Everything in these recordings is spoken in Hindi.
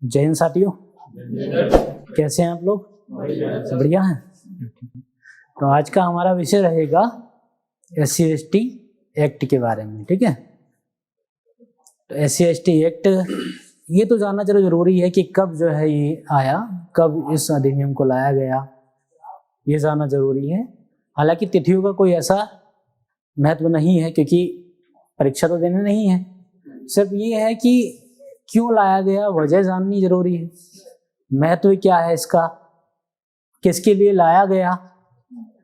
जय हिंद साथियों, कैसे हैं आप लोग? बढ़िया हैं। तो आज का हमारा विषय रहेगा SC/ST एक्ट के बारे में। ठीक है, तो SC/ST एक्ट ये तो जानना चलो जरूरी है कि कब जो है ये आया, कब इस अधिनियम को लाया गया, ये जानना जरूरी है। हालांकि तिथियों का कोई ऐसा महत्व नहीं है क्योंकि परीक्षा तो देने नहीं है, सिर्फ ये है कि क्यों लाया गया, वजह जाननी जरूरी है। महत्व क्या है इसका, किसके लिए लाया गया,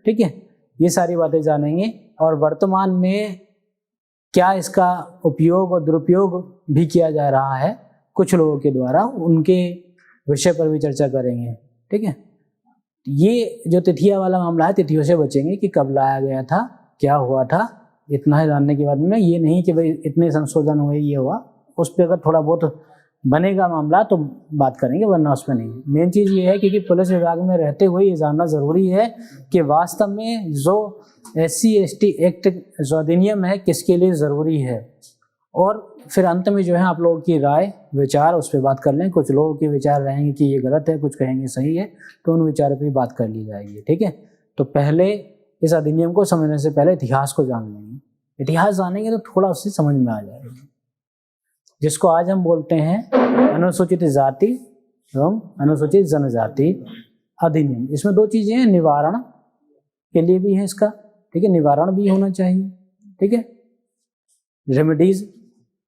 ठीक है, ये सारी बातें जानेंगे। और वर्तमान में क्या इसका उपयोग और दुरुपयोग भी किया जा रहा है कुछ लोगों के द्वारा, उनके विषय पर भी चर्चा करेंगे। ठीक है, ये जो तिथिया वाला मामला है, तिथियों से बचेंगे कि कब लाया गया था, क्या हुआ था, इतना ही जानने के बाद में ये नहीं कि भाई इतने संशोधन हुए, ये हुआ, उस पर अगर थोड़ा बहुत बनेगा मामला तो बात करेंगे, वरना उस पर नहीं। मेन चीज़ ये है क्योंकि पुलिस विभाग में रहते हुए ये जानना ज़रूरी है कि वास्तव में जो SC/ST एक्ट जो अधिनियम है किसके लिए ज़रूरी है। और फिर अंत में जो है आप लोगों की राय विचार उस पर बात कर लें। कुछ लोगों के विचार रहेंगे कि ये गलत है, कुछ कहेंगे सही है, तो उन विचारों पर बात कर ली जाएगी। ठीक है, तो पहले इस अधिनियम को समझने से पहले इतिहास को जान लेंगे। इतिहास जानेंगे तो थोड़ा उससे समझ में आ जाएगा, जिसको आज हम बोलते हैं अनुसूचित जाति एवं अनुसूचित जनजाति अधिनियम। इसमें दो चीजें हैं, निवारण के लिए भी है इसका, ठीक है, निवारण भी होना चाहिए, ठीक है, रेमेडीज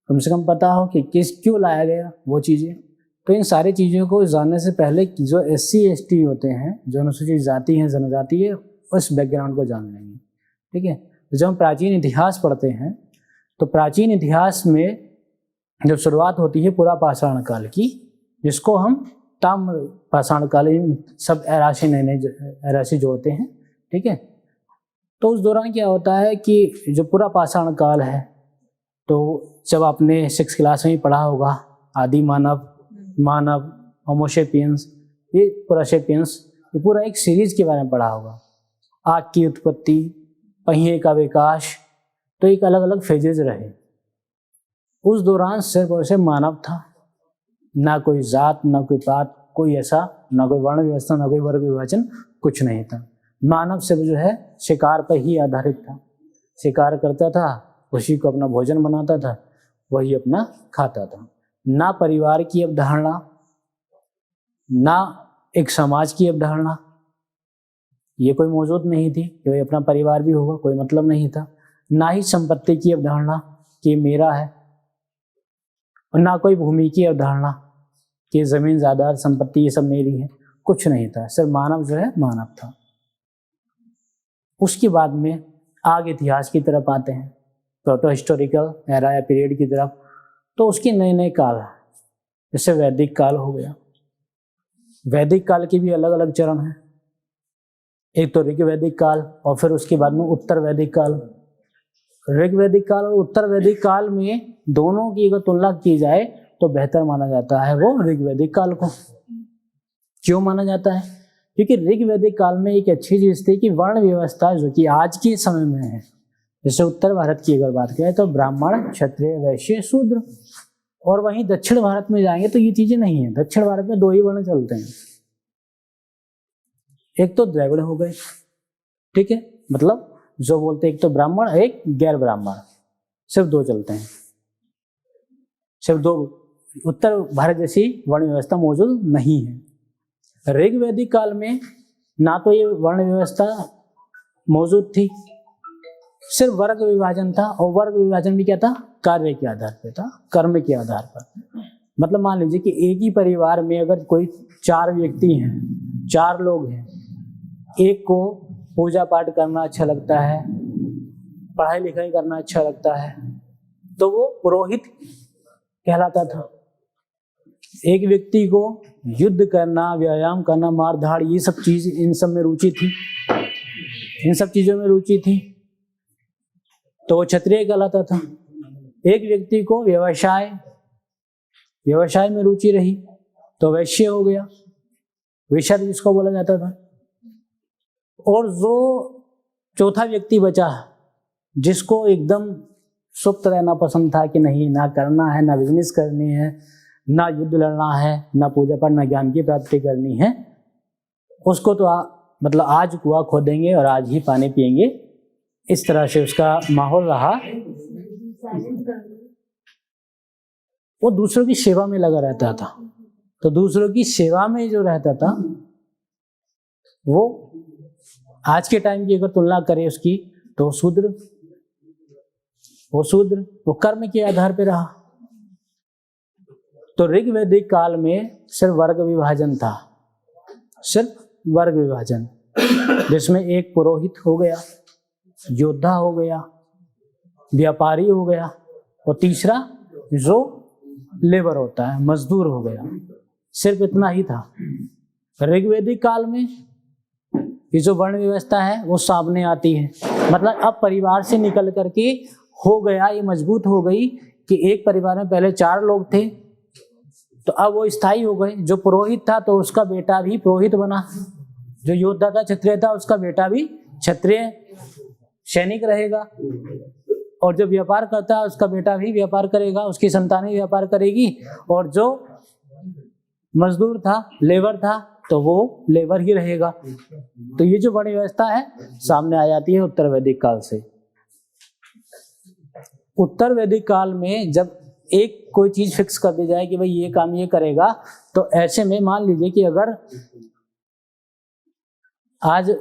कम से कम पता हो कि क्यों लाया गया वो चीजें। तो इन सारी चीज़ों को जानने से पहले जो SC/ST होते हैं, जो अनुसूचित जाति हैं, जनजाति है, उस बैकग्राउंड को जान लेंगे। ठीक है, जब हम प्राचीन इतिहास पढ़ते हैं तो प्राचीन इतिहास में जब शुरुआत होती है पूरा पाषाण काल की, जिसको हम ताम्र पाषाण कालीन सब ऐराशी जोड़ते हैं। ठीक है, तो उस दौरान क्या होता है कि जो पूरा पाषाण काल है, तो जब आपने 6 क्लास में ही पढ़ा होगा, आदि मानव, मानव, होमोसेपियंस, ये पूरा सेपियंस, ये पूरा एक सीरीज के बारे में पढ़ा होगा। आग की उत्पत्ति, पहिए का विकास, तो एक अलग अलग फेजेज रहे। उस दौरान सिर्फ और सिर्फ मानव था, ना कोई जात, ना कोई पात, कोई ऐसा, ना कोई वर्ण व्यवस्था, ना कोई वर्ग विभाजन, कुछ नहीं था। मानव सिर्फ जो है शिकार पर ही आधारित था, शिकार करता था, उसी को अपना भोजन बनाता था, वही अपना खाता था। ना परिवार की अवधारणा, ना एक समाज की अवधारणा, ये कोई मौजूद नहीं थी कि अपना परिवार भी होगा, कोई मतलब नहीं था। ना ही संपत्ति की अवधारणा कि मेरा है, और ना कोई भूमि की अवधारणा कि जमीन जायदाद संपत्ति ये सब मेरी है, कुछ नहीं था। सिर्फ मानव जो है मानव था। उसके बाद में आगे इतिहास की तरफ आते हैं, प्रोटो हिस्टोरिकल एरा या पीरियड की तरफ। तो उसके नए नए काल, जैसे वैदिक काल हो गया। वैदिक काल के भी अलग अलग चरण हैं, एक तो ऋग वैदिक काल और फिर उसके बाद में उत्तर वैदिक काल। ऋग वैदिक काल और उत्तर वैदिक काल में दोनों की अगर तुलना की जाए तो बेहतर माना जाता है वो ऋग वैदिक काल को। क्यों माना जाता है? क्योंकि ऋग वैदिक काल में एक अच्छी चीज थी कि वर्ण व्यवस्था जो कि आज के समय में है, जैसे उत्तर भारत की अगर बात करें तो ब्राह्मण, क्षत्रिय, वैश्य, शूद्र, और वहीं दक्षिण भारत में जाएंगे तो ये चीजें नहीं है। दक्षिण भारत में 2 ही वर्ण चलते हैं, एक तो द्रविड़ हो गए, ठीक है, मतलब जो बोलते हैं एक तो ब्राह्मण, एक गैर ब्राह्मण, सिर्फ 2 चलते हैं, सिर्फ 2। उत्तर भारत जैसी वर्ण व्यवस्था मौजूद नहीं है। ऋग वैदिक काल में ना तो ये वर्ण व्यवस्था मौजूद थी, सिर्फ वर्ग विभाजन था, और वर्ग विभाजन भी क्या था? कार्य के आधार पर था, कर्म के आधार पर। मतलब मान लीजिए कि एक ही परिवार में अगर कोई 4 व्यक्ति हैं, 4 लोग हैं, एक को पूजा पाठ करना अच्छा लगता है, पढ़ाई लिखाई करना अच्छा लगता है, तो वो पुरोहित कहलाता था। एक व्यक्ति को युद्ध करना, व्यायाम करना, मार धाड़, ये सब चीज, इन सब में रुचि थी, इन सब चीजों में रुचि थी, तो वो क्षत्रिय कहलाता था। एक व्यक्ति को व्यवसाय में रुचि रही तो वैश्य हो गया, वैश्य जिसको बोला जाता था। और जो चौथा व्यक्ति बचा, जिसको एकदम सुप्त रहना पसंद था कि नहीं, ना करना है, ना बिजनेस करनी है, ना युद्ध लड़ना है, ना पूजा पाठ, ना ज्ञान की प्राप्ति करनी है, उसको तो मतलब आज कुआं खोदेंगे और आज ही पानी पिएंगे, इस तरह से उसका माहौल रहा। वो दूसरों की सेवा में लगा रहता था। तो दूसरों की सेवा में जो रहता था वो आज के टाइम की अगर तुलना करें उसकी, तो शूद्र, वो कर्म के आधार पे रहा। तो ऋग वैदिक काल में सिर्फ वर्ग विभाजन था, सिर्फ वर्ग विभाजन, जिसमें एक पुरोहित हो गया, योद्धा हो गया, व्यापारी हो गया, और तीसरा जो लेबर होता है, मजदूर हो गया। सिर्फ इतना ही था। ऋग्वेदिक काल में ये जो वर्ण व्यवस्था है वो सामने आती है। मतलब अब परिवार से निकल करके हो गया, ये मजबूत हो गई कि एक परिवार में पहले 4 लोग थे, तो अब वो स्थायी हो गए। जो पुरोहित था तो उसका बेटा भी पुरोहित बना, जो योद्धा था, क्षत्रिय था, उसका बेटा भी क्षत्रिय सैनिक रहेगा, और जो व्यापार करता है उसका बेटा भी व्यापार करेगा, उसकी संतानें व्यापार करेगी, और जो मजदूर था, लेबर था, तो वो लेबर ही रहेगा। तो ये जो बड़ी व्यवस्था है सामने आ जाती है उत्तर वैदिक काल से। उत्तर वैदिक काल में जब एक कोई चीज फिक्स कर दी जाए कि भाई ये काम ये करेगा, तो ऐसे में मान लीजिए कि अगर आज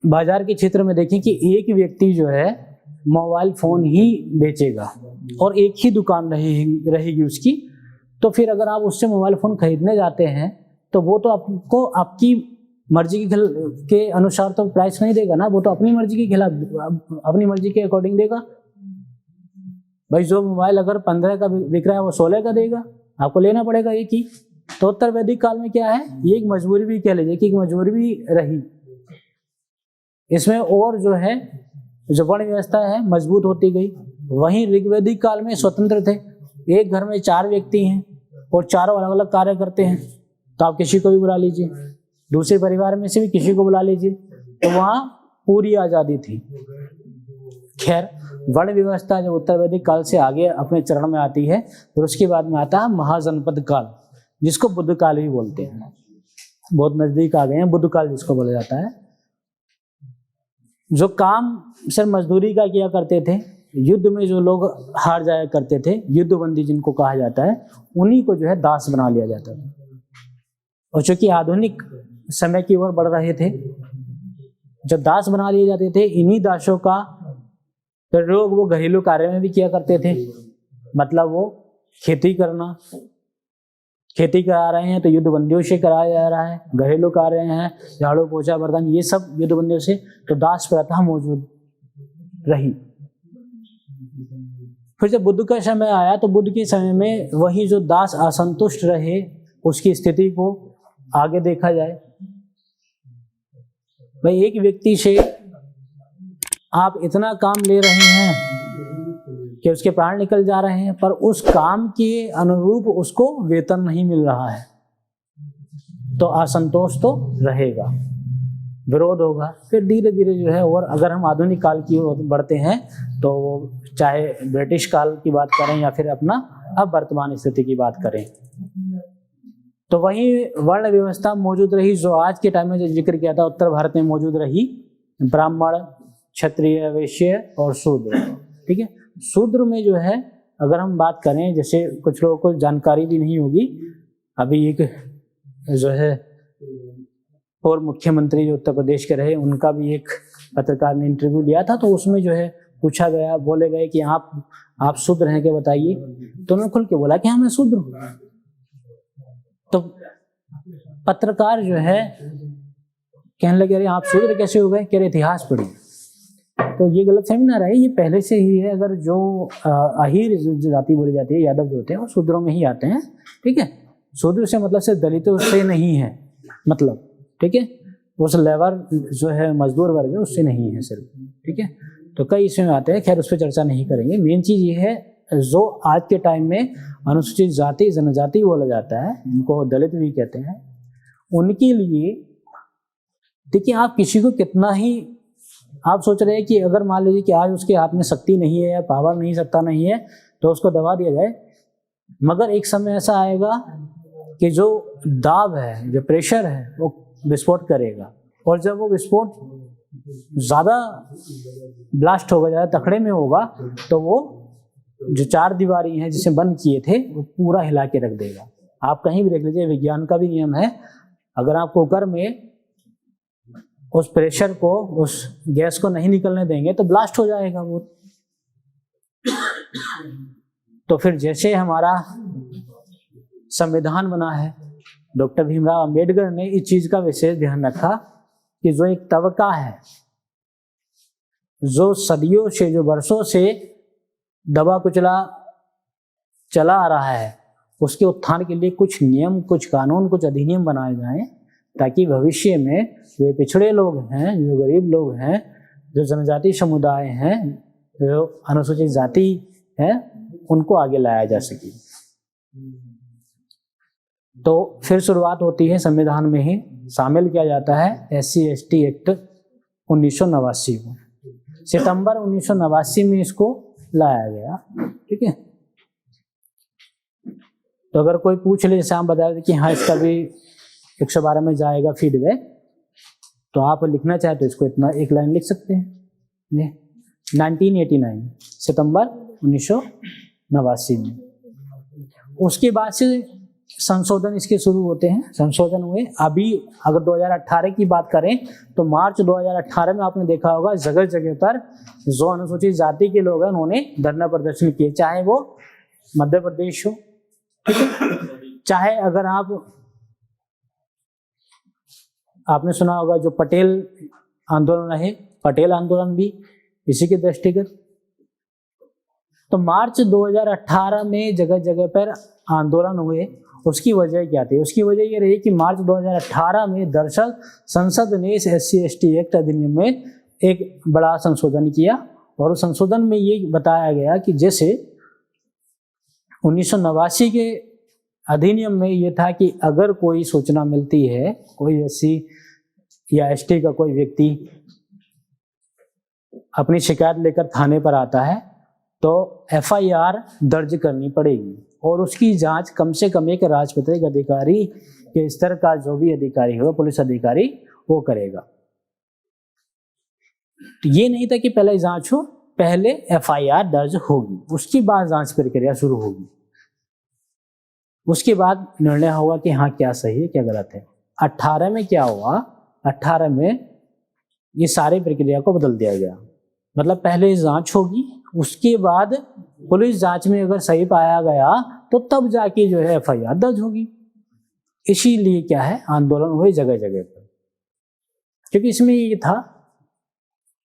बाजार के क्षेत्र में देखें कि एक व्यक्ति जो है मोबाइल फोन ही बेचेगा और एक ही दुकान रहेगी उसकी, तो फिर अगर आप उससे मोबाइल फोन खरीदने जाते हैं तो वो तो आपको आपकी मर्जी के अनुसार तो प्राइस नहीं देगा ना, वो तो अपनी मर्जी के खिलाफ, अपनी मर्जी के अकॉर्डिंग देगा। भाई जो मोबाइल अगर 15 का बिक रहा है वो 16 का देगा, आपको लेना पड़ेगा एक ही। तो उत्तर वैदिक काल में क्या है, ये एक मजबूरी भी कह लीजिए कि एक मजबूरी भी रही। इसमें और जो है जो वर्ण व्यवस्था है मजबूत होती गई। वहीं ऋग्वेदिक काल में स्वतंत्र थे, एक घर में 4 व्यक्ति हैं और चारों अलग अलग कार्य करते हैं, तो आप किसी को भी बुला लीजिए, दूसरे परिवार में से भी किसी को बुला लीजिए, तो वहाँ पूरी आज़ादी थी। खैर, वर्ण व्यवस्था जब उत्तर वैदिक काल से आगे अपने चरण में आती है, फिर उसके बाद में आता है महाजनपद काल, जिसको बुद्ध काल भी बोलते हैं। बहुत नजदीक आ गए हैं, बुद्ध काल जिसको बोला जाता है। जो काम सिर्फ मजदूरी का किया करते थे, युद्ध में जो लोग हार जाया करते थे, युद्धबंदी जिनको कहा जाता है, उन्हीं को जो है दास बना लिया जाता था। और चूंकि आधुनिक समय की ओर बढ़ रहे थे, जब दास बना लिए जाते थे, इन्हीं दासों का प्रयोग वो घरेलू कार्य में भी किया करते थे। मतलब वो खेती करना, खेती करा रहे हैं तो युद्धबंदियों से कराया जा रहा है, घरेलू कार्य हैं, झाड़ू पोछा बर्तन, ये सब युद्धबंदियों से, तो दास प्रथा मौजूद रही। फिर जब बुद्ध का समय आया तो बुद्ध के समय में वही जो दास असंतुष्ट रहे उसकी स्थिति को आगे देखा जाए। भाई एक व्यक्ति से आप इतना काम ले रहे हैं कि उसके प्राण निकल जा रहे हैं, पर उस काम के अनुरूप उसको वेतन नहीं मिल रहा है, तो असंतोष तो रहेगा, विरोध होगा। फिर धीरे धीरे जो है, और अगर हम आधुनिक काल की ओर बढ़ते हैं तो चाहे ब्रिटिश काल की बात करें या फिर अपना अब वर्तमान स्थिति की बात करें, तो वही वर्ण व्यवस्था मौजूद रही जो आज के टाइम में जो जिक्र किया था उत्तर भारत में मौजूद रही। ब्राह्मण, क्षत्रिय, वैश्य और शूद्र। ठीक है, शूद्र में जो है अगर हम बात करें, जैसे कुछ लोगों को जानकारी भी नहीं होगी, अभी एक जो है और मुख्यमंत्री जो उत्तर प्रदेश के रहे, उनका भी एक पत्रकार ने इंटरव्यू लिया था, तो उसमें जो है पूछा गया, बोले गए कि आप शूद्र हैं क्या बताइए, तो उन्होंने खुल के बोला कि हाँ मैं शूद्र हूँ। तो पत्रकार जो है कहने लगे, अरे आप शूद्र कैसे हो गए, कह रहे इतिहास पढ़िए। तो ये गलत सेमिनार है, ये पहले से ही है। अगर जो अहीर जो जाति बोली जाती है, यादव जो होते हैं, वो शूद्रों में ही आते हैं। ठीक है, शूद्र से मतलब सिर्फ दलितों से नहीं है, मतलब ठीक है, उस लेबर जो है मजदूर वर्ग है उससे नहीं है सिर्फ। ठीक है, तो कई इसमें आते हैं, खैर उस पर चर्चा नहीं करेंगे। मेन चीज ये है, जो आज के टाइम में अनुसूचित जाति जनजाति बोला जाता है, इनको दलित भी कहते हैं, उनके लिए देखिए, आप किसी को कितना ही आप सोच रहे हैं कि अगर मान लीजिए कि आज उसके हाथ में शक्ति नहीं है या पावर नहीं, सत्ता नहीं है, तो उसको दबा दिया जाए, मगर एक समय ऐसा आएगा कि जो दाब है, जो प्रेशर है, वो विस्फोट करेगा, और जब वो विस्फोट ज़्यादा ब्लास्ट होगा, ज़्यादा तकड़े में होगा, तो वो जो चार दीवारी हैं जिसे बंद किए थे वो पूरा हिला के रख देगा। आप कहीं भी देख लीजिए, विज्ञान का भी नियम है, अगर आप कुकर में उस प्रेशर को, उस गैस को नहीं निकलने देंगे तो ब्लास्ट हो जाएगा वो। तो फिर जैसे हमारा संविधान बना है, डॉक्टर भीमराव अंबेडकर ने इस चीज का विशेष ध्यान रखा कि जो एक तबका है, जो सदियों से, जो वर्षों से दबा कुचला चला आ रहा है, उसके उत्थान के लिए कुछ नियम, कुछ कानून, कुछ अधिनियम बनाए जाएं, ताकि भविष्य में जो पिछड़े लोग हैं, जो गरीब लोग हैं, जो जनजाति समुदाय हैं, जो अनुसूचित जाति है, उनको आगे लाया जा सके। तो फिर शुरुआत होती है, संविधान में ही शामिल किया जाता है SC/ST एक्ट 1989 को। सितंबर 1989 में इसको लाया गया, ठीक है। तो अगर कोई पूछ ले, जैसे हम बता दें कि हाँ इसका भी 112 में जाएगा फीडबैक, तो आप लिखना चाहे तो इसको इतना एक लाइन लिख सकते हैं। 1989 सितंबर 1989 में। उसके बाद से संशोधन इसके शुरू होते हैं, संशोधन हुए। अभी अगर 2018 की बात करें तो मार्च 2018 में आपने देखा होगा जगह जगह पर जो अनुसूचित जाति के लोग हैं उन्होंने धरना प्रदर्शन किए, चाहे वो मध्य प्रदेश हो, ठीक है, चाहे अगर आपने सुना होगा जो पटेल आंदोलन है, पटेल आंदोलन भी इसी के दृष्टिगत। तो मार्च 2018 में जगह जगह पर आंदोलन हुए। उसकी वजह क्या थी? उसकी वजह ये रही कि मार्च 2018 में दरअसल संसद ने इस SC/ST एक्ट अधिनियम में एक बड़ा संशोधन किया, और उस संशोधन में ये बताया गया कि जैसे 1989 के अधिनियम में ये था कि अगर कोई सूचना मिलती है, कोई SC या ST का कोई व्यक्ति अपनी शिकायत लेकर थाने पर आता है तो FIR दर्ज करनी पड़ेगी, और उसकी जांच कम से कम एक राजपत्रित अधिकारी के स्तर का जो भी अधिकारी होगा, पुलिस अधिकारी, वो करेगा। तो ये नहीं था कि पहले जांच हो, पहले FIR दर्ज होगी, उसके बाद जांच प्रक्रिया शुरू होगी, उसके बाद निर्णय होगा कि हाँ क्या सही है क्या गलत है। 18 में क्या हुआ? 18 में ये सारी प्रक्रिया को बदल दिया गया। मतलब पहले जांच होगी, उसके बाद पुलिस जांच में अगर सही पाया गया तो तब जाके जो है FIR दर्ज होगी। इसीलिए क्या है, आंदोलन हुए जगह जगह पर, क्योंकि इसमें ये था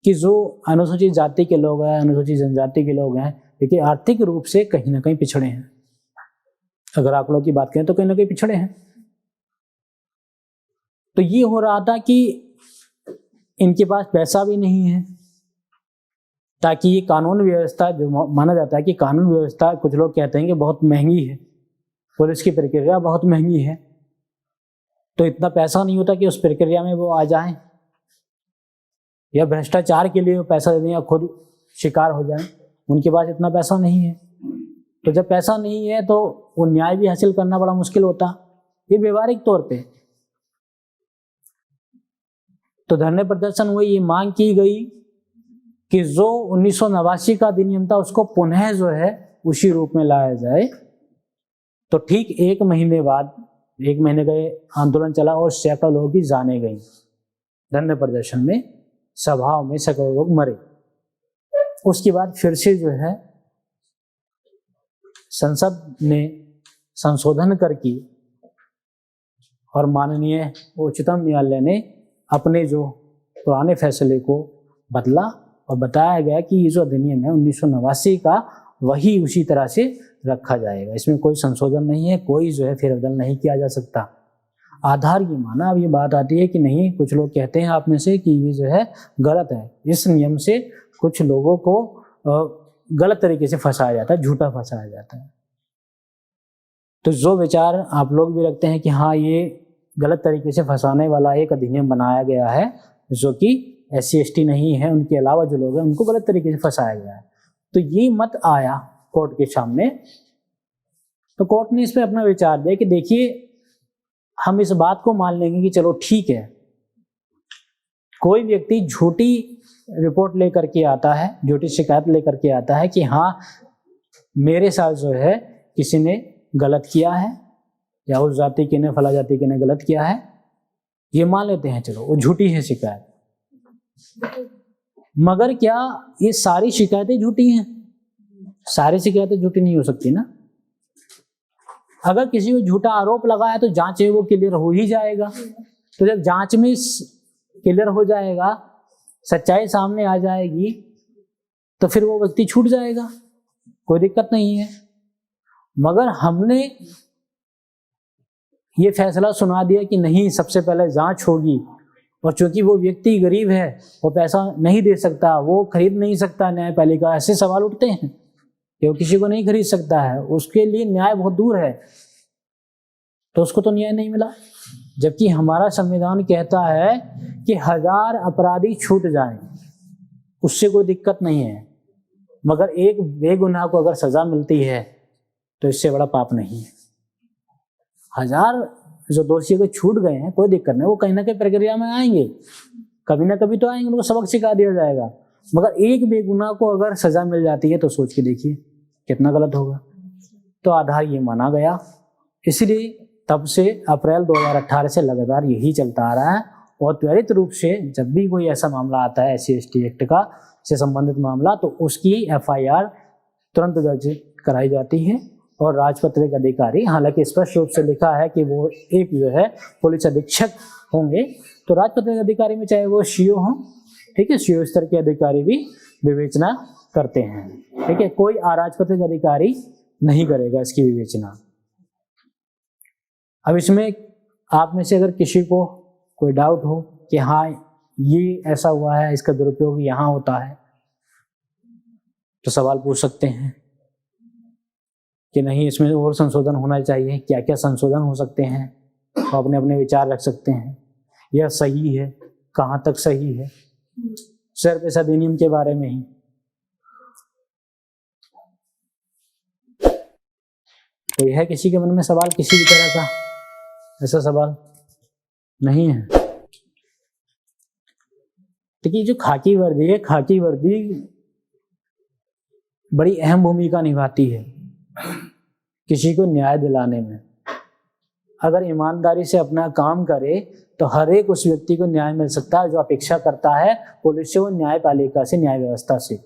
कि जो अनुसूचित जाति के लोग हैं, अनुसूचित जनजाति के लोग हैं, देखिए आर्थिक रूप से कहीं ना कहीं पिछड़े हैं। अगर आप लोग की बात करें तो कहीं ना कहीं पिछड़े हैं। तो ये हो रहा था कि इनके पास पैसा भी नहीं है, ताकि ये कानून व्यवस्था, जो माना जाता है कि कानून व्यवस्था, कुछ लोग कहते हैं कि बहुत महंगी है, पुलिस की प्रक्रिया बहुत महंगी है, तो इतना पैसा नहीं होता कि उस प्रक्रिया में वो आ जाएं, या भ्रष्टाचार के लिए वो पैसा दे दें या खुद शिकार हो जाएं। उनके पास इतना पैसा नहीं है। तो जब पैसा नहीं है तो वो न्याय भी हासिल करना बड़ा मुश्किल होता, ये व्यवहारिक तौर पे। तो धरने प्रदर्शन हुए, ये मांग की गई कि जो 1989 का अधिनियम था उसको पुनः जो है उसी रूप में लाया जाए। तो ठीक एक महीने बाद, एक महीने का आंदोलन चला और सैकड़ों लोगों की जानें गई धरने प्रदर्शन में, सभाओं में सैकड़ों लोग मरे। उसके बाद फिर से जो है संसद ने संशोधन करके और माननीय उच्चतम न्यायालय ने अपने जो पुराने फैसले को बदला और बताया गया कि ये जो अधिनियम है 1989 का, वही उसी तरह से रखा जाएगा, इसमें कोई संशोधन नहीं है, कोई जो है फेरबदल नहीं किया जा सकता। आधार ये माना। अब ये बात आती है कि नहीं, कुछ लोग कहते हैं आप में से कि ये जो है गलत है, इस नियम से कुछ लोगों को गलत तरीके से फंसाया जाता है, झूठा फंसाया जाता है। तो जो विचार आप लोग भी रखते हैं कि हाँ ये गलत तरीके से फंसाने वाला एक अधिनियम बनाया गया है, जो कि SC/ST नहीं है, उनके अलावा जो लोग हैं उनको गलत तरीके से फंसाया गया है, तो ये मत आया कोर्ट के सामने तो कोर्ट ने इस पर अपना विचार दिया कि देखिए हम इस बात को मान लेंगे कि चलो ठीक है, कोई व्यक्ति झूठी रिपोर्ट लेकर के आता है, झूठी शिकायत लेकर के आता है कि हाँ मेरे साथ जो है किसी ने गलत किया है या उस जाति के ने फला जाति के ने गलत किया है, ये मान लेते हैं, चलो वो झूठी है शिकायत। मगर क्या ये सारी शिकायतें झूठी हैं? सारी शिकायतें झूठी नहीं हो सकती ना। अगर किसी को झूठा आरोप लगा है तो जांच है वो क्लियर हो ही जाएगा। तो जब जांच में क्लियर हो जाएगा, सच्चाई सामने आ जाएगी, तो फिर वो व्यक्ति छूट जाएगा, कोई दिक्कत नहीं है। मगर हमने ये फैसला सुना दिया कि नहीं, सबसे पहले जांच होगी, और चूंकि वो व्यक्ति गरीब है, वो पैसा नहीं दे सकता, वो खरीद नहीं सकता न्यायपालिका, ऐसे सवाल उठते हैं कि वो किसी को नहीं खरीद सकता है, उसके लिए न्याय बहुत दूर है, तो उसको तो न्याय नहीं मिला। जबकि हमारा संविधान कहता है कि 1000 अपराधी छूट जाएं, उससे कोई दिक्कत नहीं है, मगर एक बेगुनाह को अगर सजा मिलती है तो इससे बड़ा पाप नहीं है। 1000 जो दोषी को छूट गए हैं कोई दिक्कत नहीं, वो कहीं ना कहीं प्रक्रिया में आएंगे, कभी ना कभी तो आएंगे, उनको सबक सिखा दिया जाएगा। मगर एक बेगुनाह को अगर सजा मिल जाती है तो सोच के देखिए कितना गलत होगा। तो आधार ये माना गया, इसलिए तब से अप्रैल 2018 से लगातार यही चलता आ रहा है। और त्वरित रूप से जब भी कोई ऐसा मामला आता है SC/ST एक्ट का से संबंधित मामला, तो उसकी FIR तुरंत दर्ज कराई जाती है। और राजपत्रित अधिकारी, हालांकि स्पष्ट रूप से लिखा है कि वो एक जो है पुलिस अधीक्षक होंगे, तो राजपत्रित अधिकारी में चाहे वो CO हों, ठीक है, CO स्तर के अधिकारी भी विवेचना करते हैं, ठीक है, कोई अराजपत्रित अधिकारी नहीं करेगा इसकी विवेचना। अब इसमें आप में से अगर किसी को कोई डाउट हो कि हाँ ये ऐसा हुआ है, इसका दुरुपयोग यहाँ होता है, तो सवाल पूछ सकते हैं कि नहीं इसमें और संशोधन होना चाहिए, क्या क्या संशोधन हो सकते हैं, तो अपने अपने विचार रख सकते हैं। यह सही है, कहाँ तक सही है, सिर्फ इस अधिनियम के बारे में ही। कोई है किसी के मन में सवाल किसी भी तरह का? ऐसा सवाल नहीं है। देखिए जो खाकी वर्दी है, खाकी वर्दी बड़ी अहम भूमिका निभाती है किसी को न्याय दिलाने में। अगर ईमानदारी से अपना काम करे तो हर एक उस व्यक्ति को न्याय मिल सकता है जो अपेक्षा करता है पुलिस से, वो न्यायपालिका से, न्याय व्यवस्था से।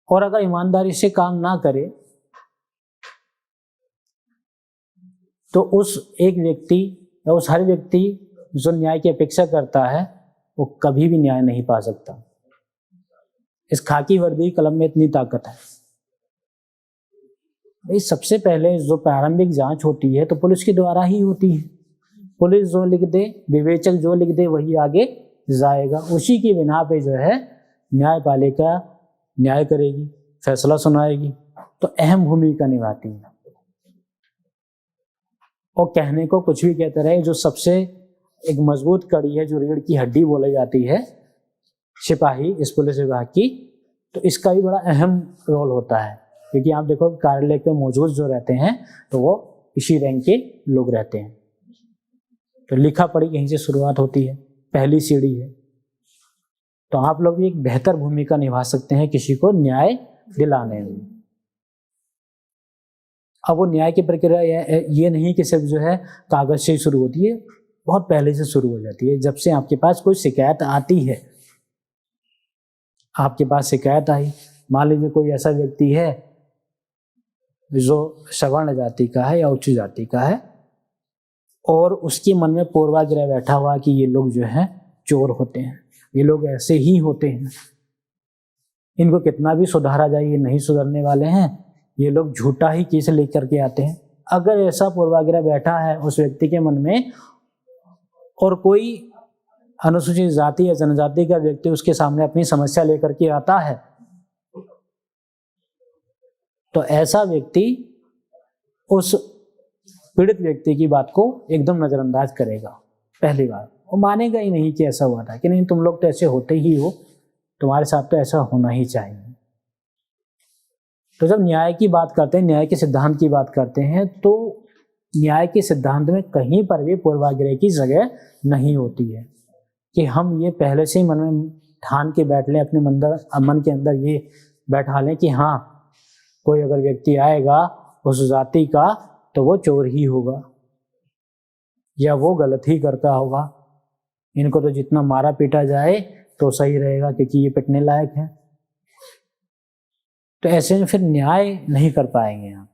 और अगर ईमानदारी से काम ना करे तो उस एक व्यक्ति या उस हर व्यक्ति जो न्याय की अपेक्षा करता है वो कभी भी न्याय नहीं पा सकता। इस खाकी वर्दी कलम में इतनी ताकत है। भाई सबसे पहले जो प्रारंभिक जांच होती है तो पुलिस के द्वारा ही होती है। पुलिस जो लिख दे, विवेचक जो लिख दे, वही आगे जाएगा। उसी की बिना पे जो है न्यायपालिका न्याय करेगी, फैसला सुनाएगी, तो अहम भूमिका निभाती है। और कहने को कुछ भी कहते रहे, जो सबसे एक मजबूत कड़ी है, जो रीढ़ की हड्डी बोली जाती है सिपाही इस पुलिस विभाग की, तो इसका भी बड़ा अहम रोल होता है। क्योंकि आप देखो कार्यालय पे मौजूद जो रहते हैं तो वो इसी रैंक के लोग रहते हैं। तो लिखा पढ़ी यहीं से शुरुआत होती है, पहली सीढ़ी है। तो आप लोग भी एक बेहतर भूमिका निभा सकते हैं किसी को न्याय दिलाने में। अब वो न्याय की प्रक्रिया ये नहीं कि सिर्फ जो है कागज से ही शुरू होती है, बहुत पहले से शुरू हो जाती है। जब से आपके पास कोई शिकायत आती है, आपके पास शिकायत आई, मान लीजिए कोई ऐसा व्यक्ति है जो सवर्ण जाति का है या उच्च जाति का है और उसके मन में पूर्वाग्रह बैठा हुआ कि ये लोग जो हैं चोर होते हैं, ये लोग ऐसे ही होते हैं, इनको कितना भी सुधारा जाए ये नहीं सुधरने वाले हैं, ये लोग झूठा ही केस लेकर के आते हैं। अगर ऐसा पूर्वाग्रह बैठा है उस व्यक्ति के मन में और कोई अनुसूचित जाति या जनजाति का व्यक्ति उसके सामने अपनी समस्या लेकर के आता है, तो ऐसा व्यक्ति उस पीड़ित व्यक्ति की बात को एकदम नजरअंदाज करेगा। पहली बार वो मानेगा ही नहीं कि ऐसा हुआ था, कि नहीं तुम लोग तो ऐसे होते ही हो, तुम्हारे साथ तो ऐसा होना ही चाहिए। तो जब न्याय की बात करते हैं, न्याय के सिद्धांत की बात करते हैं, तो न्याय के सिद्धांत में कहीं पर भी पूर्वाग्रह की जगह नहीं होती है कि हम ये पहले से ही मन में ठान के बैठ लें, अपने मन के अंदर ये बैठा लें कि हाँ कोई अगर व्यक्ति आएगा उस जाति का तो वो चोर ही होगा या वो गलत ही करता होगा, इनको तो जितना मारा पीटा जाए तो सही रहेगा क्योंकि ये पिटने लायक है। तो ऐसे में फिर न्याय नहीं कर पाएंगे आप।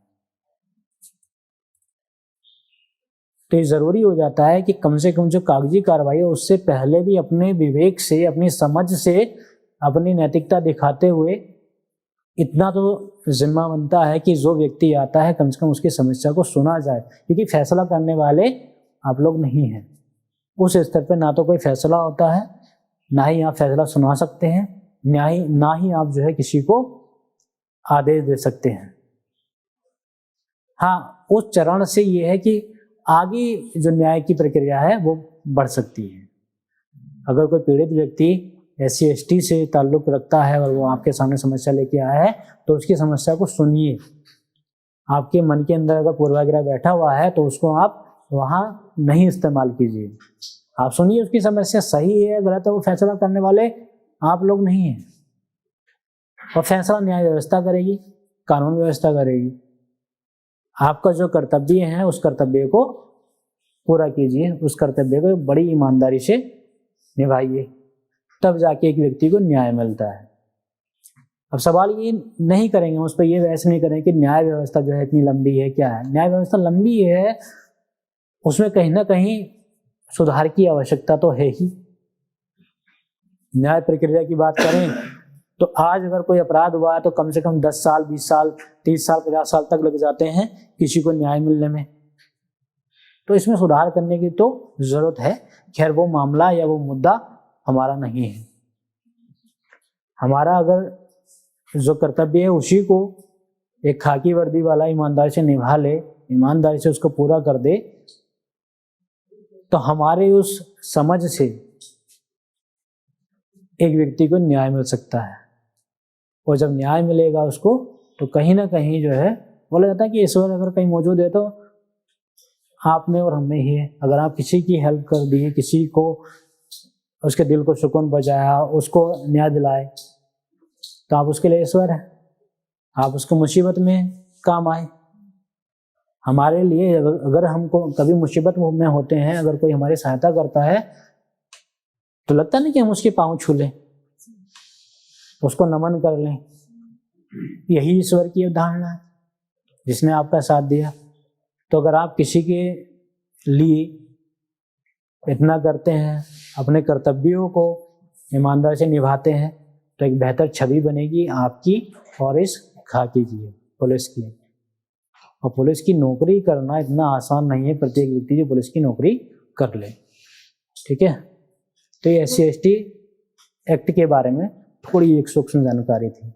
तो ये जरूरी हो जाता है कि कम से कम जो कागजी कार्रवाई है उससे पहले भी अपने विवेक से, अपनी समझ से, अपनी नैतिकता दिखाते हुए इतना तो जिम्मा बनता है कि जो व्यक्ति आता है कम से कम उसकी समस्या को सुना जाए, क्योंकि फैसला करने वाले आप लोग नहीं हैं। उस स्तर पर ना तो कोई फैसला होता है, ना ही आप फैसला सुना सकते हैं, ना ही आप जो है किसी को आदेश दे सकते हैं। हाँ, उस चरण से ये है कि आगे जो न्याय की प्रक्रिया है वो बढ़ सकती है। अगर कोई पीड़ित व्यक्ति SC/ST से ताल्लुक रखता है और वो आपके सामने समस्या लेके आया है तो उसकी समस्या को सुनिए। आपके मन के अंदर अगर पूर्वाग्रह बैठा हुआ है तो उसको आप वहाँ नहीं इस्तेमाल कीजिए। आप सुनिए उसकी समस्या, सही है गलत है वो फैसला करने वाले आप लोग नहीं हैं। और फैसला न्याय व्यवस्था करेगी, कानून व्यवस्था करेगी। आपका जो कर्तव्य है उस कर्तव्य को पूरा कीजिए, उस कर्तव्य को बड़ी ईमानदारी से निभाइए, तब जाके एक व्यक्ति को न्याय मिलता है। अब सवाल ये नहीं करेंगे, उस पर ये बहस नहीं करेंगे कि न्याय व्यवस्था जो है इतनी लंबी है, क्या है। न्याय व्यवस्था लंबी है, उसमें कहीं ना कहीं सुधार की आवश्यकता तो है ही। न्याय प्रक्रिया की बात करें तो आज अगर कोई अपराध हुआ है तो कम से कम 10 साल, 20 साल, 30 साल, 50 साल तक लग जाते हैं किसी को न्याय मिलने में। तो इसमें सुधार करने की तो जरूरत है। खैर वो मामला या वो मुद्दा हमारा नहीं है। हमारा अगर जो कर्तव्य है उसी को एक खाकी वर्दी वाला ईमानदारी से निभा ले, ईमानदारी से उसको पूरा कर दे, तो हमारे उस समझ से एक व्यक्ति को न्याय मिल सकता है। और जब न्याय मिलेगा उसको तो कहीं ना कहीं जो है बोला जाता है कि ईश्वर अगर कहीं मौजूद है तो आप में और हम में ही है। अगर आप किसी की हेल्प कर दिए, किसी को उसके दिल को सुकून बजाया, उसको न्याय दिलाए, तो आप उसके लिए ईश्वर है। आप उसको मुसीबत में काम आए। हमारे लिए अगर हमको कभी मुसीबत में होते हैं, अगर कोई हमारी सहायता करता है तो लगता नहीं कि हम उसके पाँव छू लें, उसको नमन कर लें। यही ईश्वर की उदाहरण है जिसने आपका साथ दिया। तो अगर आप किसी के लिए इतना करते हैं, अपने कर्तव्यों को ईमानदारी से निभाते हैं, तो एक बेहतर छवि बनेगी आपकी और इस खाकी की, पुलिस की। और पुलिस की नौकरी करना इतना आसान नहीं है प्रत्येक व्यक्ति जो पुलिस की नौकरी कर ले। ठीक है, तो ये SC/ST एक्ट के बारे में थोड़ी एक सूक्ष्म जानकारी थी।